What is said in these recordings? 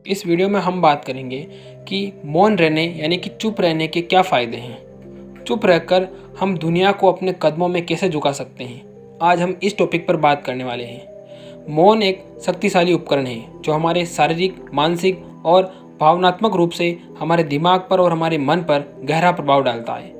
इस वीडियो में हम बात करेंगे कि मौन रहने यानी कि चुप रहने के क्या फ़ायदे हैं। चुप रहकर हम दुनिया को अपने कदमों में कैसे झुका सकते हैं। आज हम इस टॉपिक पर बात करने वाले हैं। मौन एक शक्तिशाली उपकरण है जो हमारे शारीरिक, मानसिक और भावनात्मक रूप से हमारे दिमाग पर और हमारे मन पर गहरा प्रभाव डालता है।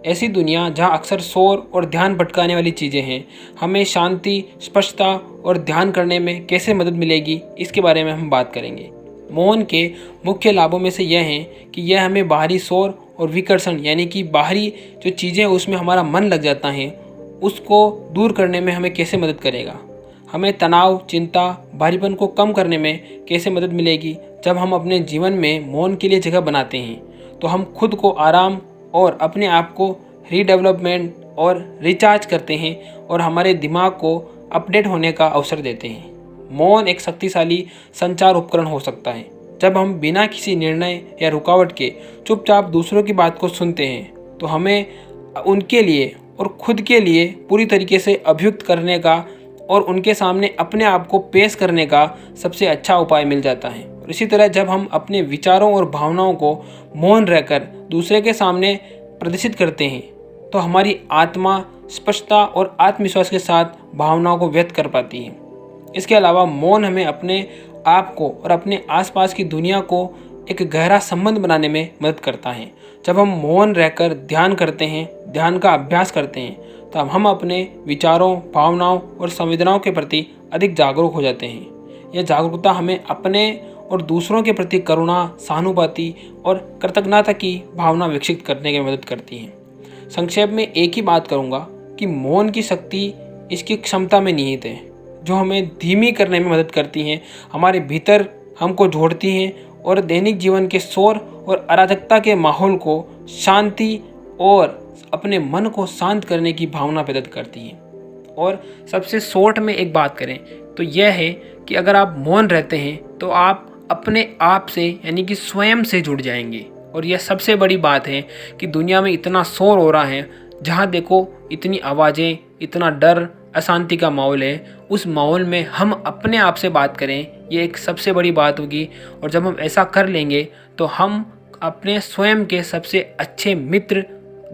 ऐसी दुनिया जहाँ अक्सर शोर और ध्यान भटकाने वाली चीज़ें हैं, हमें शांति, स्पष्टता और ध्यान करने में कैसे मदद मिलेगी, इसके बारे में हम बात करेंगे। मौन के मुख्य लाभों में से यह हैं कि यह हमें बाहरी शोर और विकर्षण यानी कि बाहरी जो चीज़ें उसमें हमारा मन लग जाता है उसको दूर करने में हमें कैसे मदद करेगा। हमें तनाव, चिंता, भारीपन को कम करने में कैसे मदद मिलेगी। जब हम अपने जीवन में मौन के लिए जगह बनाते हैं तो हम खुद को आराम और अपने आप को रीडेवलपमेंट और रिचार्ज करते हैं और हमारे दिमाग को अपडेट होने का अवसर देते हैं। मौन एक शक्तिशाली संचार उपकरण हो सकता है। जब हम बिना किसी निर्णय या रुकावट के चुपचाप दूसरों की बात को सुनते हैं तो हमें उनके लिए और खुद के लिए पूरी तरीके से अभिव्यक्त करने का और उनके सामने अपने आप को पेश करने का सबसे अच्छा उपाय मिल जाता है। और इसी तरह जब हम अपने विचारों और भावनाओं को मौन रहकर दूसरे के सामने प्रदर्शित करते हैं तो हमारी आत्मा स्पष्टता और आत्मविश्वास के साथ भावनाओं को व्यक्त कर पाती है। इसके अलावा मौन हमें अपने आप को और अपने आसपास की दुनिया को एक गहरा संबंध बनाने में मदद करता है। जब हम मौन रहकर ध्यान करते हैं, ध्यान का अभ्यास करते हैं, तब हम अपने विचारों, भावनाओं और संवेदनाओं के प्रति अधिक जागरूक हो जाते हैं। यह जागरूकता हमें अपने और दूसरों के प्रति करुणा, सहानुभूति और कृतज्ञता की भावना विकसित करने में मदद करती है। संक्षेप में एक ही बात करूँगा कि मौन की शक्ति इसकी क्षमता में निहित है, जो हमें धीमी करने में मदद करती हैं, हमारे भीतर हमको जोड़ती हैं और दैनिक जीवन के शोर और अराजकता के माहौल को शांति और अपने मन को शांत करने की भावना पैदा करती हैं। और सबसे शॉर्ट में एक बात करें तो यह है कि अगर आप मौन रहते हैं तो आप अपने आप से यानी कि स्वयं से जुड़ जाएंगे। और यह सबसे बड़ी बात है कि दुनिया में इतना शोर हो रहा है, जहाँ देखो इतनी आवाज़ें, इतना डर, अशांति का माहौल है। उस माहौल में हम अपने आप से बात करें, ये एक सबसे बड़ी बात होगी। और जब हम ऐसा कर लेंगे तो हम अपने स्वयं के सबसे अच्छे मित्र,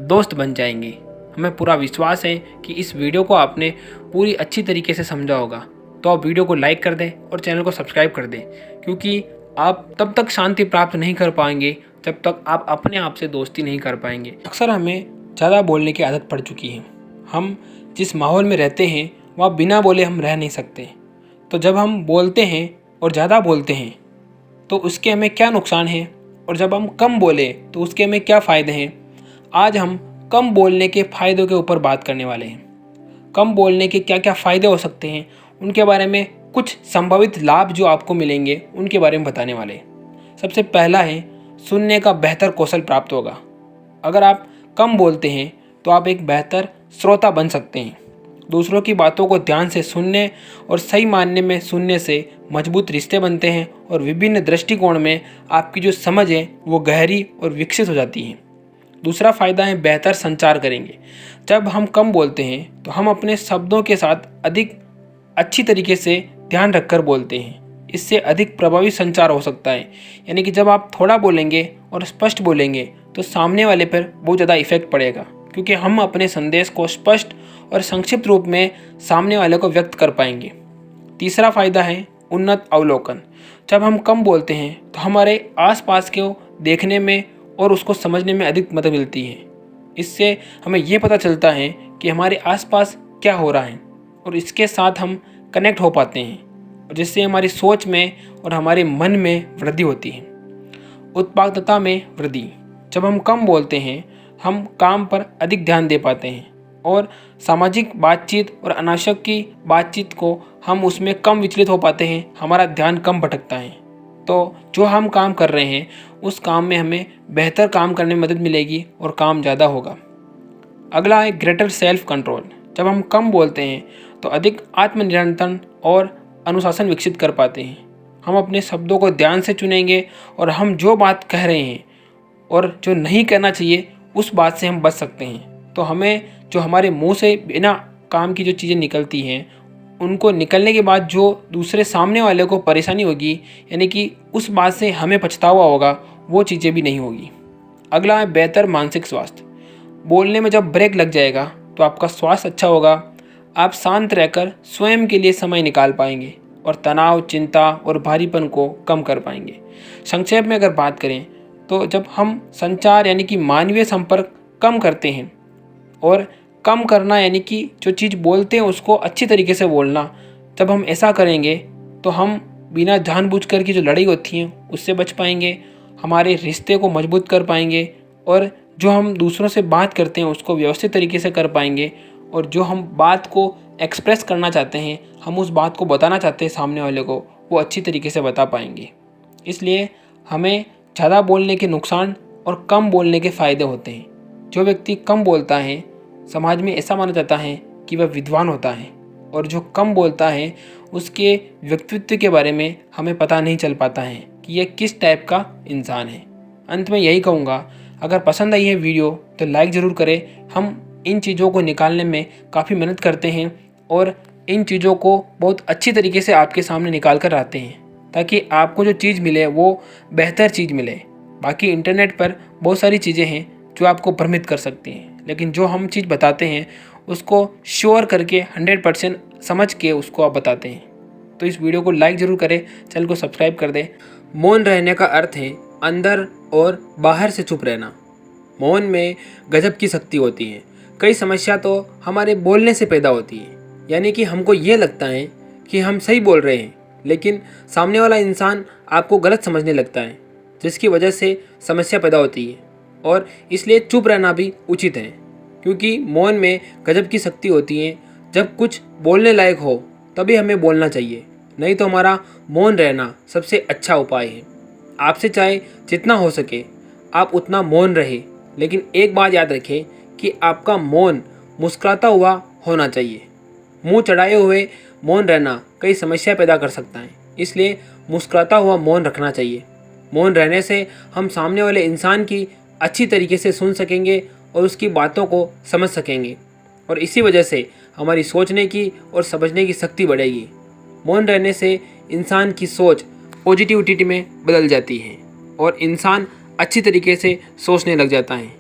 दोस्त बन जाएंगे। हमें पूरा विश्वास है कि इस वीडियो को आपने पूरी अच्छी तरीके से समझा होगा। तो आप वीडियो को लाइक कर दें और चैनल को सब्सक्राइब कर दें, क्योंकि आप तब तक शांति प्राप्त नहीं कर पाएंगे जब तक आप अपने आप से दोस्ती नहीं कर पाएंगे। अक्सर हमें ज़्यादा बोलने की आदत पड़ चुकी है। हम जिस माहौल में रहते हैं वहाँ बिना बोले हम रह नहीं सकते। तो जब हम बोलते हैं और ज़्यादा बोलते हैं तो उसके हमें क्या नुकसान है, और जब हम कम बोले तो उसके हमें क्या फ़ायदे हैं। आज हम कम बोलने के फ़ायदों के ऊपर बात करने वाले हैं। कम बोलने के क्या क्या फ़ायदे हो सकते हैं, उनके बारे में कुछ संभावित लाभ जो आपको मिलेंगे उनके बारे में बताने वाले हैं। सबसे पहला है, सुनने का बेहतर कौशल प्राप्त होगा। अगर आप कम बोलते हैं तो आप एक बेहतर श्रोता बन सकते हैं। दूसरों की बातों को ध्यान से सुनने और सही मायने में सुनने से मजबूत रिश्ते बनते हैं और विभिन्न दृष्टिकोण में आपकी जो समझ है वो गहरी और विकसित हो जाती है। दूसरा फ़ायदा है, बेहतर संचार करेंगे। जब हम कम बोलते हैं तो हम अपने शब्दों के साथ अधिक अच्छी तरीके से ध्यान रखकर बोलते हैं। इससे अधिक प्रभावी संचार हो सकता है। यानी कि जब आप थोड़ा बोलेंगे और स्पष्ट बोलेंगे तो सामने वाले पर बहुत ज़्यादा इफेक्ट पड़ेगा, क्योंकि हम अपने संदेश को स्पष्ट और संक्षिप्त रूप में सामने वाले को व्यक्त कर पाएंगे। तीसरा फ़ायदा है, उन्नत अवलोकन। जब हम कम बोलते हैं तो हमारे आसपास को देखने में और उसको समझने में अधिक मदद मिलती है। इससे हमें ये पता चलता है कि हमारे आसपास क्या हो रहा है और इसके साथ हम कनेक्ट हो पाते हैं, और जिससे हमारी सोच में और हमारे मन में वृद्धि होती है। उत्पादकता में वृद्धि। जब हम कम बोलते हैं हम काम पर अधिक ध्यान दे पाते हैं और सामाजिक बातचीत और अनावश्यक की बातचीत को हम उसमें कम विचलित हो पाते हैं। हमारा ध्यान कम भटकता है, तो जो हम काम कर रहे हैं उस काम में हमें बेहतर काम करने में मदद मिलेगी और काम ज़्यादा होगा। अगला है, ग्रेटर सेल्फ कंट्रोल। जब हम कम बोलते हैं तो अधिक आत्मनियंत्रण और अनुशासन विकसित कर पाते हैं। हम अपने शब्दों को ध्यान से चुनेंगे और हम जो बात कह रहे हैं और जो नहीं कहना चाहिए उस बात से हम बच सकते हैं। तो हमें जो हमारे मुंह से बिना काम की जो चीज़ें निकलती हैं उनको निकलने के बाद जो दूसरे सामने वाले को परेशानी होगी, यानी कि उस बात से हमें पछतावा होगा, वो चीज़ें भी नहीं होगी। अगला है बेहतर मानसिक स्वास्थ्य। बोलने में जब ब्रेक लग जाएगा तो आपका स्वास्थ्य अच्छा होगा। आप शांत रहकर स्वयं के लिए समय निकाल पाएंगे और तनाव, चिंता और भारीपन को कम कर पाएंगे। संक्षेप में अगर बात करें तो जब हम संचार यानी कि मानवीय संपर्क कम करते हैं, और कम करना यानी कि जो चीज़ बोलते हैं उसको अच्छी तरीके से बोलना, जब हम ऐसा करेंगे तो हम बिना जानबूझकर की जो लड़ाई होती हैं उससे बच पाएंगे, हमारे रिश्ते को मजबूत कर पाएंगे, और जो हम दूसरों से बात करते हैं उसको व्यवस्थित तरीके से कर पाएंगे, और जो हम बात को एक्सप्रेस करना चाहते हैं, हम उस बात को बताना चाहते हैं सामने वाले को, वो अच्छी तरीके से बता पाएंगे। इसलिए हमें ज़्यादा बोलने के नुकसान और कम बोलने के फ़ायदे होते हैं। जो व्यक्ति कम बोलता है समाज में ऐसा माना जाता है कि वह विद्वान होता है, और जो कम बोलता है उसके व्यक्तित्व के बारे में हमें पता नहीं चल पाता है कि यह किस टाइप का इंसान है। अंत में यही कहूँगा, अगर पसंद आई है वीडियो तो लाइक ज़रूर करें। हम इन चीज़ों को निकालने में काफ़ी मेहनत करते हैं और इन चीज़ों को बहुत अच्छी तरीके से आपके सामने निकाल कर आते हैं, ताकि आपको जो चीज़ मिले वो बेहतर चीज़ मिले। बाकी इंटरनेट पर बहुत सारी चीज़ें हैं जो आपको भ्रमित कर सकती हैं, लेकिन जो हम चीज़ बताते हैं उसको श्योर करके 100% समझ के उसको आप बताते हैं। तो इस वीडियो को लाइक ज़रूर करें, चैनल को सब्सक्राइब कर दें। मौन रहने का अर्थ है अंदर और बाहर से चुप रहना। मौन में गजब की शक्ति होती है। कई समस्या तो हमारे बोलने से पैदा होती है, यानी कि हमको ये लगता है कि हम सही बोल रहे हैं, लेकिन सामने वाला इंसान आपको गलत समझने लगता है, जिसकी वजह से समस्या पैदा होती है। और इसलिए चुप रहना भी उचित है, क्योंकि मौन में गजब की शक्ति होती है। जब कुछ बोलने लायक हो तभी हमें बोलना चाहिए, नहीं तो हमारा मौन रहना सबसे अच्छा उपाय है। आपसे चाहे जितना हो सके आप उतना मौन रहे, लेकिन एक बात याद रखें कि आपका मौन मुस्कुराता हुआ होना चाहिए। मुंह चढ़ाए हुए मौन रहना कई समस्या पैदा कर सकता है, इसलिए मुस्कुराता हुआ मौन रखना चाहिए। मौन रहने से हम सामने वाले इंसान की अच्छी तरीके से सुन सकेंगे और उसकी बातों को समझ सकेंगे, और इसी वजह से हमारी सोचने की और समझने की शक्ति बढ़ेगी। मौन रहने से इंसान की सोच पॉजिटिविटी में बदल जाती है और इंसान अच्छी तरीके से सोचने लग जाता है।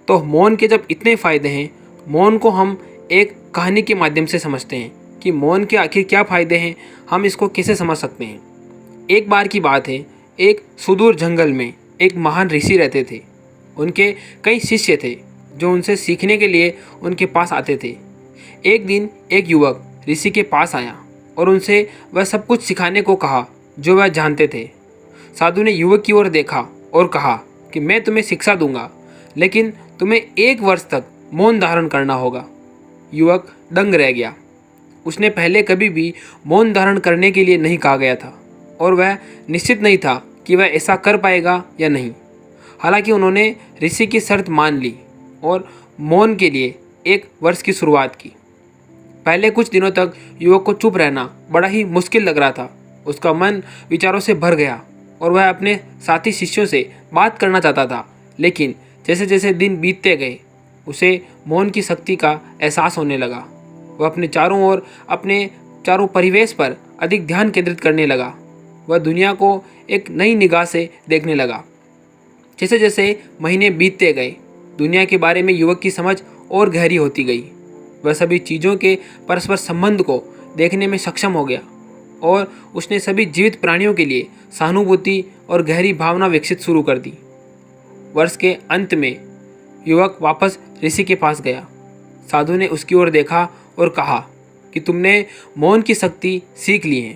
तो मौन के जब इतने फ़ायदे हैं, मौन को हम एक कहानी के माध्यम से समझते हैं कि मौन के आखिर क्या फ़ायदे हैं, हम इसको कैसे समझ सकते हैं। एक बार की बात है, एक सुदूर जंगल में एक महान ऋषि रहते थे। उनके कई शिष्य थे जो उनसे सीखने के लिए उनके पास आते थे। एक दिन एक युवक ऋषि के पास आया और उनसे वह सब कुछ सिखाने को कहा जो वह जानते थे। साधु ने युवक की ओर देखा और कहा कि मैं तुम्हें शिक्षा दूंगा, लेकिन तुम्हें 1 वर्ष तक मौन धारण करना होगा। युवक दंग रह गया। उसने पहले कभी भी मौन धारण करने के लिए नहीं कहा गया था, और वह निश्चित नहीं था कि वह ऐसा कर पाएगा या नहीं। हालांकि उन्होंने ऋषि की शर्त मान ली और मौन के लिए 1 वर्ष की शुरुआत की। पहले कुछ दिनों तक युवक को चुप रहना बड़ा ही मुश्किल लग रहा था। उसका मन विचारों से भर गया और वह अपने साथी शिष्यों से बात करना चाहता था, लेकिन जैसे जैसे दिन बीतते गए उसे मौन की शक्ति का एहसास होने लगा। वह अपने चारों ओर, अपने चारों परिवेश पर अधिक ध्यान केंद्रित करने लगा। वह दुनिया को एक नई निगाह से देखने लगा। जैसे जैसे महीने बीतते गए, दुनिया के बारे में युवक की समझ और गहरी होती गई। वह सभी चीज़ों के परस्पर संबंध को देखने में सक्षम हो गया और उसने सभी जीवित प्राणियों के लिए सहानुभूति और गहरी भावना विकसित शुरू कर दी। वर्ष के अंत में युवक वापस ऋषि के पास गया। साधु ने उसकी ओर देखा और कहा कि तुमने मौन की शक्ति सीख ली है,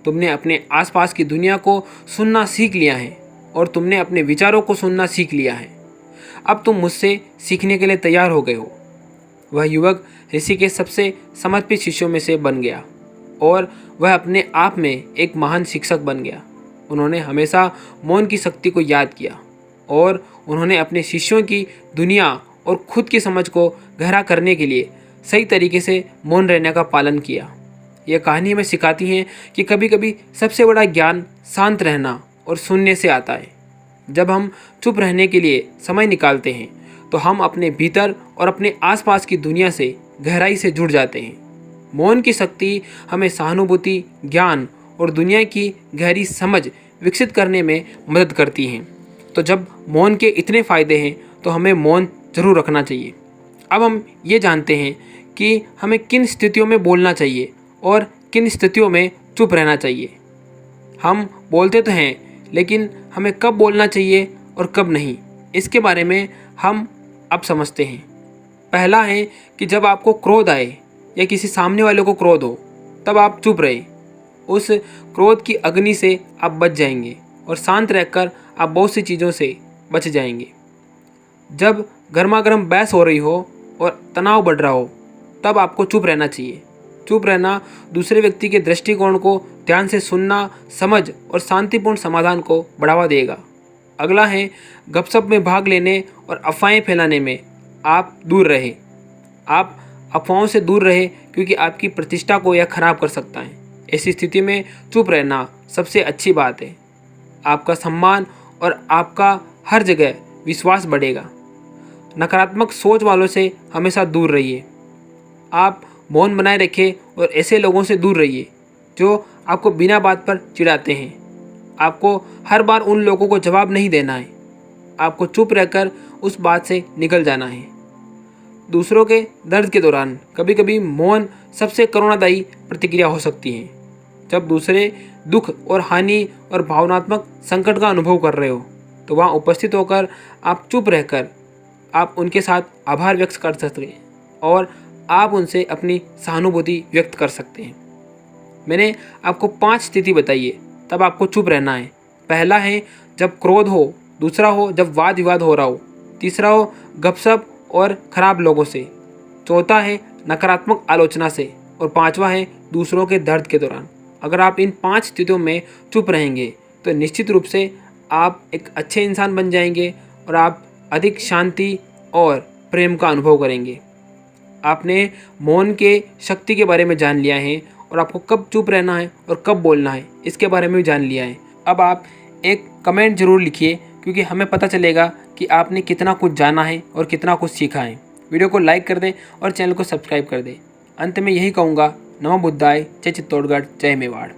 तुमने अपने आसपास की दुनिया को सुनना सीख लिया है और तुमने अपने विचारों को सुनना सीख लिया है। अब तुम मुझसे सीखने के लिए तैयार हो गए हो। वह युवक ऋषि के सबसे समर्पित शिष्यों में से बन गया और वह अपने आप में एक महान शिक्षक बन गया। उन्होंने हमेशा मौन की शक्ति को याद किया और उन्होंने अपने शिष्यों की दुनिया और खुद की समझ को गहरा करने के लिए सही तरीके से मौन रहने का पालन किया। यह कहानी हमें सिखाती है कि कभी कभी सबसे बड़ा ज्ञान शांत रहना और सुनने से आता है। जब हम चुप रहने के लिए समय निकालते हैं तो हम अपने भीतर और अपने आसपास की दुनिया से गहराई से जुड़ जाते हैं। मौन की शक्ति हमें सहानुभूति, ज्ञान और दुनिया की गहरी समझ विकसित करने में मदद करती हैं। तो जब मौन के इतने फ़ायदे हैं तो हमें मौन ज़रूर रखना चाहिए। अब हम ये जानते हैं कि हमें किन स्थितियों में बोलना चाहिए और किन स्थितियों में चुप रहना चाहिए। हम बोलते तो हैं, लेकिन हमें कब बोलना चाहिए और कब नहीं, इसके बारे में हम अब समझते हैं। पहला है कि जब आपको क्रोध आए या किसी सामने वाले को क्रोध हो, तब आप चुप रहे। उस क्रोध की अग्नि से आप बच जाएंगे और शांत रहकर आप बहुत सी चीज़ों से बच जाएंगे। जब गर्मा गर्म बहस हो रही हो और तनाव बढ़ रहा हो, तब आपको चुप रहना चाहिए। चुप रहना दूसरे व्यक्ति के दृष्टिकोण को ध्यान से सुनना, समझ और शांतिपूर्ण समाधान को बढ़ावा देगा। अगला है, गपशप में भाग लेने और अफवाहें फैलाने में आप दूर रहे। आप अफवाहों से दूर रहे क्योंकि आपकी प्रतिष्ठा को यह खराब कर सकता है। ऐसी स्थिति में चुप रहना सबसे अच्छी बात है। आपका सम्मान और आपका हर जगह विश्वास बढ़ेगा। नकारात्मक सोच वालों से हमेशा दूर रहिए। आप मौन बनाए रखें और ऐसे लोगों से दूर रहिए जो आपको बिना बात पर चिढ़ाते हैं। आपको हर बार उन लोगों को जवाब नहीं देना है। आपको चुप रहकर उस बात से निकल जाना है। दूसरों के दर्द के दौरान कभी कभी मौन सबसे करुणादायी प्रतिक्रिया हो सकती है। जब दूसरे दुख और हानि और भावनात्मक संकट का अनुभव कर रहे हो, तो वहाँ उपस्थित होकर आप चुप रहकर आप उनके साथ आभार व्यक्त कर सकते हैं और आप उनसे अपनी सहानुभूति व्यक्त कर सकते हैं। मैंने आपको 5 स्थिति बताई है, तब आपको चुप रहना है। पहला है जब क्रोध हो, दूसरा हो जब वाद विवाद हो रहा हो, तीसरा हो गपशप और ख़राब लोगों से, चौथा है नकारात्मक आलोचना से और पांचवा है दूसरों के दर्द के दौरान। अगर आप इन 5 स्थितियों में चुप रहेंगे तो निश्चित रूप से आप एक अच्छे इंसान बन जाएंगे और आप अधिक शांति और प्रेम का अनुभव करेंगे। आपने मौन के शक्ति के बारे में जान लिया है और आपको कब चुप रहना है और कब बोलना है इसके बारे में भी जान लिया है। अब आप एक कमेंट ज़रूर लिखिए, क्योंकि हमें पता चलेगा कि आपने कितना कुछ जाना है और कितना कुछ सीखा है। वीडियो को लाइक कर दें और चैनल को सब्सक्राइब कर दें। अंत में यही कहूँगा, नमो बुद्धाय, जय चित्तौड़गढ़, जय मेवाड़।